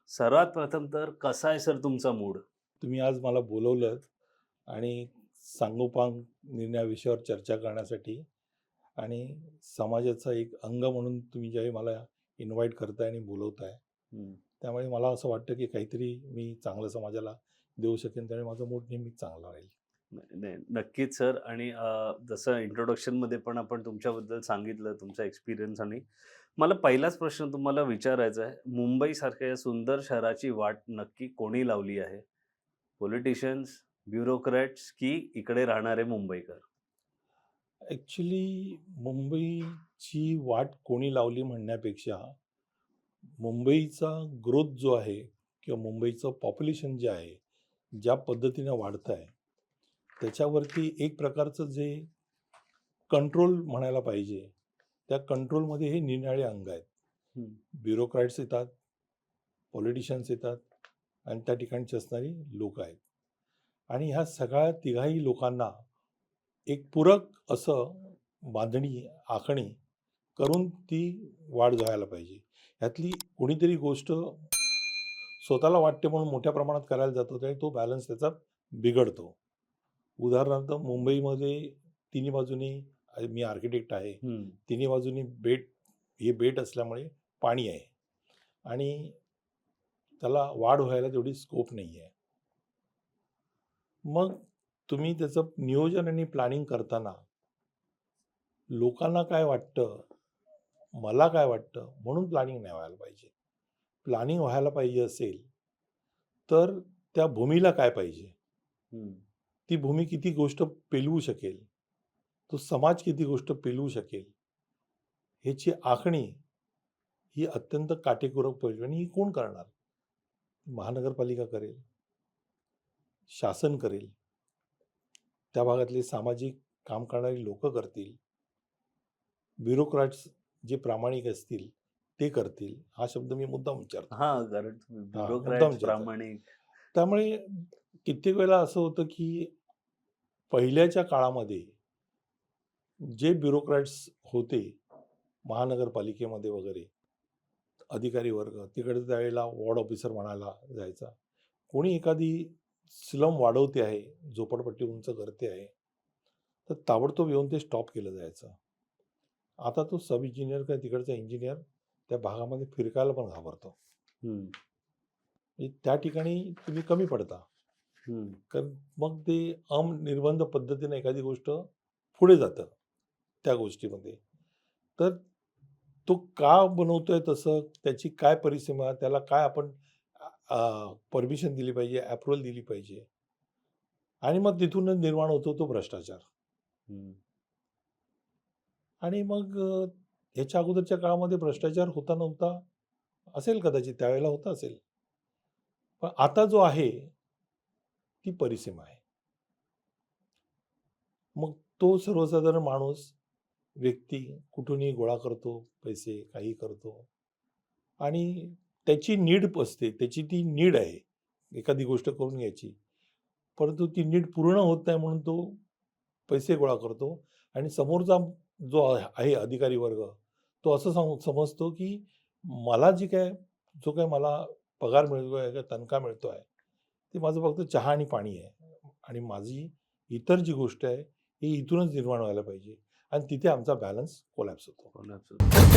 सर्वात प्रथम तर कसा आहे सर तुमचा मूड? तुम्ही आज मला बोलवलंत आणि सांगोपांग निर्णया विषयावर चर्चा करण्यासाठी आणि समाजाचा एक अंग म्हणून तुम्ही ज्यावेळी मला इन्व्हाइट करताय आणि बोलवताय, हं. त्यामुळे मला असं वाटतं की काहीतरी मी चांगलं समाजाला देऊ शकेन, त्यामुळे माझा मूड नेहमीच चांगला राहील. नाही, नाही. नक्कीच सर आणि जसं इंट्रोडक्शनमध्ये पण आपण तुमच्याबद्दल सांगितलं, तुमचा एक्सपिरियन्स आणि मला पहिलाच प्रश्न तुम्हाला विचारायचा आहे. मुंबईसारख्या या सुंदर शहराची वाट नक्की कोणी लावली आहे? पॉलिटिशियन्स, ब्युरोक्रॅट्स की इकडे राहणारे मुंबईकर? ॲक्च्युली मुंबईची वाट कोणी लावली म्हणण्यापेक्षा मुंबईचा ग्रोथ जो आहे किंवा मुंबईचं पॉप्युलेशन जे आहे, ज्या पद्धतीनं वाढतं आहे, त्याच्यावरती एक प्रकारचं जे कंट्रोल म्हणायला पाहिजे, त्या कंट्रोलमध्ये हे निरनिराळे अंग आहेत. हं. ब्युरोक्रॅट्स येतात, पॉलिटिशियन्स येतात आणि त्या ठिकाणची असणारी लोकं आहेत. आणि ह्या सगळ्या तिघाही लोकांना एक पूरक असं बांधणी, आखणी करून ती वाढ व्हायला पाहिजे. ह्यातली कोणीतरी गोष्ट स्वतःला वाटते म्हणून मोठ्या प्रमाणात करायला जातो, त्यामुळे तो बॅलन्स त्याचा बिघडतो. उदाहरणार्थ मुंबईमध्ये तिन्ही बाजूनी मी आर्किटेक्ट आहे. हं. तिन्ही बाजूनी बेट असल्यामुळे पाणी आहे आणि त्याला वाढ व्हायला तेवढी स्कोप नाही आहे. मग तुम्ही त्याचं नियोजन आणि प्लॅनिंग करताना लोकांना काय वाटतं, मला काय वाटतं म्हणून प्लॅनिंग नाही व्हायला पाहिजे. प्लॅनिंग व्हायला पाहिजे असेल, तर त्या भूमीला काय पाहिजे? हं. ती भूमी किती गोष्ट पेलवू शकेल? तो समाज किती गोष्ट पेलवू शकेल? ह्याची आखणी ही अत्यंत काटेकोरक पाहिजे आणि ही कोण करणार? महानगरपालिका करेल, शासन करेल, त्या भागातले सामाजिक काम करणारी लोकं करतील, ब्युरोक्रॅट्स जे प्रामाणिक असतील ते करतील. हा शब्द मी मुद्दाम विचारतो. हां, कारण मुद्दाम ब्युरोक्रॅट्स, विचारतो. प्रामाणिक. त्यामुळे कित्येक वेळेला असं होतं की पहिल्याच्या काळामध्ये जे ब्युरोक्रॅट्स होते महानगरपालिकेमध्ये वगैरे, अधिकारी वर्ग तिकडे त्यावेळेला वॉर्ड ऑफिसर म्हणायला जायचा. कोणी एखादी स्लम वाढवते आहे, झोपडपट्टी उंच करते आहे, तर ताबडतोब येऊन ते स्टॉप केलं जायचं. आता तो सब इंजिनियर किंवा तिकडचा इंजिनियर त्या भागामध्ये फिरकायला पण घाबरतो. हं. म्हणजे त्या ठिकाणी तुम्ही कमी पडता. हं. कारण मग ते अनिर्बंध पद्धतीने एखादी गोष्ट पुढे जातं त्या गोष्टीमध्ये. तर तो का बनवतोय तसं, त्याची काय परिसीमा, त्याला काय आपण परमिशन दिली पाहिजे, अप्रूव्हल दिली पाहिजे आणि मग तिथूनच निर्माण होतो तो भ्रष्टाचार. हं. आणि मग ह्याच्या अगोदरच्या काळामध्ये भ्रष्टाचार होता नव्हता असेल, कदाचित त्यावेळेला होता असेल. पण आता जो आहे ती परिसीमा आहे. मग तो सर्वसाधारण माणूस, व्यक्ती कुठूनही गोळा करतो, पैसे काही करतो आणि त्याची नीड असते, त्याची ती नीड आहे एखादी गोष्ट करून घ्यायची. परंतु ती नीड पूर्ण होत नाही म्हणून तो पैसे गोळा करतो आणि समोरचा जो आहे अधिकारी वर्ग, तो असं समजतो की मला जो काय मला पगार मिळतोय किंवा तनखा मिळतोय, ते माझं फक्त चहा आणि पाणी आहे आणि माझी इतर जी गोष्ट आहे ही इथूनच निर्माण व्हायला पाहिजे आणि तिथे आमचा बॅलन्स कोलॅप्स होतो. कोल्हापूर.